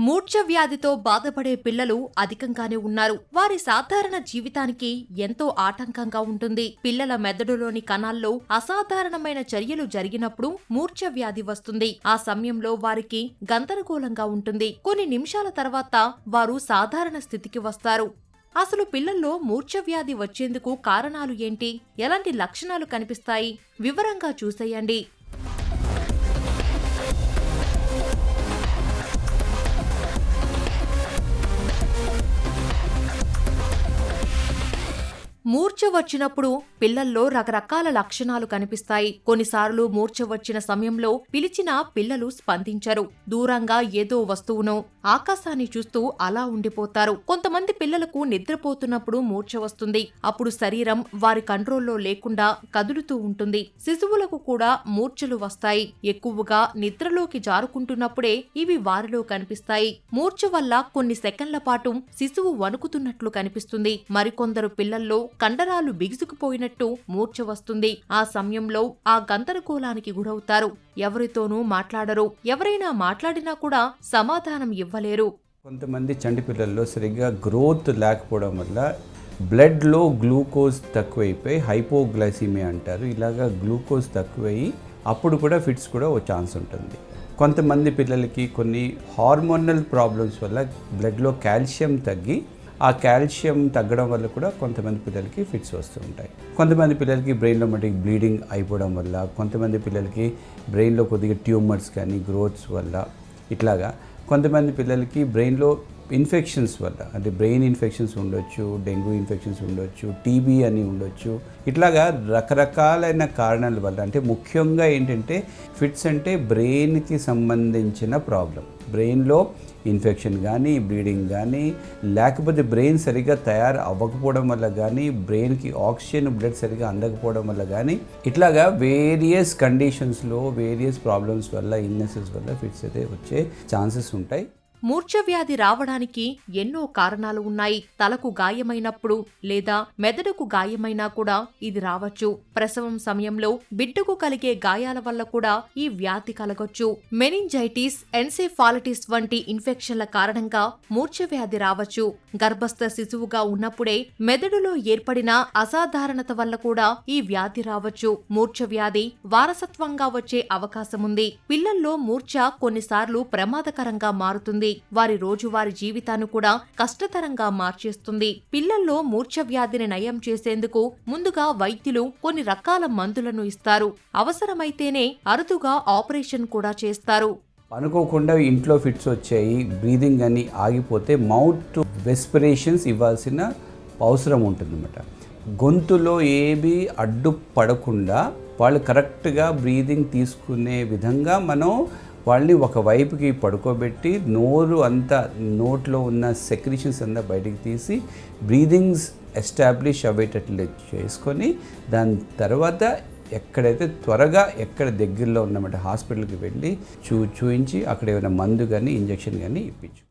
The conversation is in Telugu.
మూర్ఛ వ్యాధితో బాధపడే పిల్లలు అధికంగానే ఉన్నారు. వారి సాధారణ జీవితానికి ఎంతో ఆటంకంగా ఉంటుంది. పిల్లల మెదడులోని కణాల్లో అసాధారణమైన చర్యలు జరిగినప్పుడు మూర్ఛ వ్యాధి వస్తుంది. ఆ సమయంలో వారికి గందరగోళంగా ఉంటుంది. కొన్ని నిమిషాల తర్వాత వారు సాధారణ స్థితికి వస్తారు. అసలు పిల్లల్లో మూర్ఛ వ్యాధి వచ్చేందుకు కారణాలు ఏంటి? ఎలాంటి లక్షణాలు కనిపిస్తాయి? వివరంగా చూసేయండి. మూర్ఛ వచ్చినప్పుడు పిల్లల్లో రకరకాల లక్షణాలు కనిపిస్తాయి. కొన్నిసార్లు మూర్ఛ వచ్చిన సమయంలో పిలిచినా పిల్లలు స్పందించరు. దూరంగా ఏదో వస్తువునో, ఆకాశాన్ని చూస్తూ అలా ఉండిపోతారు. కొంతమంది పిల్లలకు నిద్రపోతున్నప్పుడు మూర్ఛ వస్తుంది. అప్పుడు శరీరం వారి కంట్రోల్లో లేకుండా కదులుతూ ఉంటుంది. శిశువులకు కూడా మూర్ఛలు వస్తాయి. ఎక్కువగా నిద్రలోకి జారుకుంటున్నప్పుడే ఇవి వారిలో కనిపిస్తాయి. మూర్ఛ వల్ల కొన్ని సెకన్ల పాటు శిశువు వణుకుతున్నట్లు కనిపిస్తుంది. మరికొందరు పిల్లల్లో కండరాలు బిగుసుకుపోయినట్టు మూర్ఛ వస్తుంది. ఆ సమయంలో ఆ గందరగోళానికి గురవుతారు. ఎవరితోనూ మాట్లాడరు. ఎవరైనా మాట్లాడినా కూడా సమాధానం ఇవ్వలేరు. కొంతమంది చంటి పిల్లల్లో సరిగ్గా గ్రోత్ లేకపోవడం వల్ల బ్లడ్లో గ్లూకోజ్ తక్కువైపోయి హైపోగ్లైసిమియా అంటారు. ఇలాగా గ్లూకోజ్ తక్కువయ్యి అప్పుడు కూడా ఫిట్స్ కూడా ఓ ఛాన్స్ ఉంటుంది. కొంతమంది పిల్లలకి కొన్ని హార్మోనల్ ప్రాబ్లమ్స్ వల్ల బ్లడ్లో కాల్షియం తగ్గి ఆ కాల్షియం తగ్గడం వల్ల కూడా కొంతమంది పిల్లలకి ఫిట్స్ వస్తూ ఉంటాయి. కొంతమంది పిల్లలకి బ్రెయిన్లో మట్టి బ్లీడింగ్ అయిపోవడం వల్ల, కొంతమంది పిల్లలకి బ్రెయిన్లో కొద్దిగా ట్యూమర్స్ కానీ గ్రోత్స్ వల్ల, ఇట్లాగా కొంతమంది పిల్లలకి బ్రెయిన్లో ఇన్ఫెక్షన్స్ వల్ల, అంటే బ్రెయిన్ ఇన్ఫెక్షన్స్ ఉండొచ్చు, డెంగ్యూ ఇన్ఫెక్షన్స్ ఉండొచ్చు, టీబీ అని ఉండొచ్చు. ఇట్లాగా రకరకాలైన కారణాల వల్ల, అంటే ముఖ్యంగా ఏంటంటే ఫిట్స్ అంటే బ్రెయిన్కి సంబంధించిన ప్రాబ్లం. బ్రెయిన్లో ఇన్ఫెక్షన్ కానీ, బ్లీడింగ్ కానీ, లేకపోతే బ్రెయిన్ సరిగ్గా తయారు అవ్వకపోవడం వల్ల కానీ, బ్రెయిన్కి ఆక్సిజన్ బ్లడ్ సరిగ్గా అందకపోవడం వల్ల కానీ, ఇట్లాగా వేరియస్ కండిషన్స్లో వేరియస్ ప్రాబ్లమ్స్ వల్ల, ఇల్నెసెస్ వల్ల ఫిట్స్ అయితే వచ్చే ఛాన్సెస్ ఉంటాయి. మూర్ఛ వ్యాధి రావడానికి ఎన్నో కారణాలు ఉన్నాయి. తలకు గాయమైనప్పుడు లేదా మెదడుకు గాయమైనా కూడా ఇది రావచ్చు. ప్రసవం సమయంలో బిడ్డకు కలిగే గాయాల వల్ల కూడా ఈ వ్యాధి కలగొచ్చు. మెనింజైటిస్, ఎన్సెఫాలిటిస్ వంటి ఇన్ఫెక్షన్ల కారణంగా మూర్ఛ వ్యాధి రావచ్చు. గర్భస్థ శిశువుగా ఉన్నప్పుడే మెదడులో ఏర్పడిన అసాధారణత వల్ల కూడా ఈ వ్యాధి రావచ్చు. మూర్ఛ వ్యాధి వారసత్వంగా వచ్చే అవకాశముంది. పిల్లల్లో మూర్ఛ కొన్నిసార్లు ప్రమాదకరంగా మారుతుంది. వారి రోజువారి జీవితాన్ని కూడా కష్టతరంగా మార్చేస్తుంది. పిల్లల్లో మూర్ఛ వ్యాధిని నయం చేసేందుకు ముందుగా వైద్యులు కొన్ని రకాల మందులను ఇస్తారు. అవసరమైతేనే అరుదుగా ఆపరేషన్ కూడా చేస్తారు. అనుకోకుండా ఇంట్లో ఫిట్స్ వచ్చాయి, బ్రీదింగ్ అని ఆగిపోతే మౌత్ టు రెస్పిరేషన్స్ ఇవ్వాల్సిన అవసరం ఉంటుందన్నమాట. గొంతులో ఏవి అడ్డు పడకుండా వాళ్ళు కరెక్ట్గా బ్రీదింగ్ తీసుకునే విధంగా మనం వాళ్ళని ఒకవైపుకి పడుకోబెట్టి నోట్లో ఉన్న సెక్రీషన్స్ అంతా బయటికి తీసి బ్రీదింగ్స్ ఎస్టాబ్లిష్ అయ్యేటట్లు చేసుకొని, దాని తర్వాత ఎక్కడైతే త్వరగా ఎక్కడ దగ్గరలో ఉన్నమాట హాస్పిటల్కి వెళ్ళి చూయించి అక్కడ ఏమైనా మందు కానీ ఇంజెక్షన్ కానీ ఇప్పించు.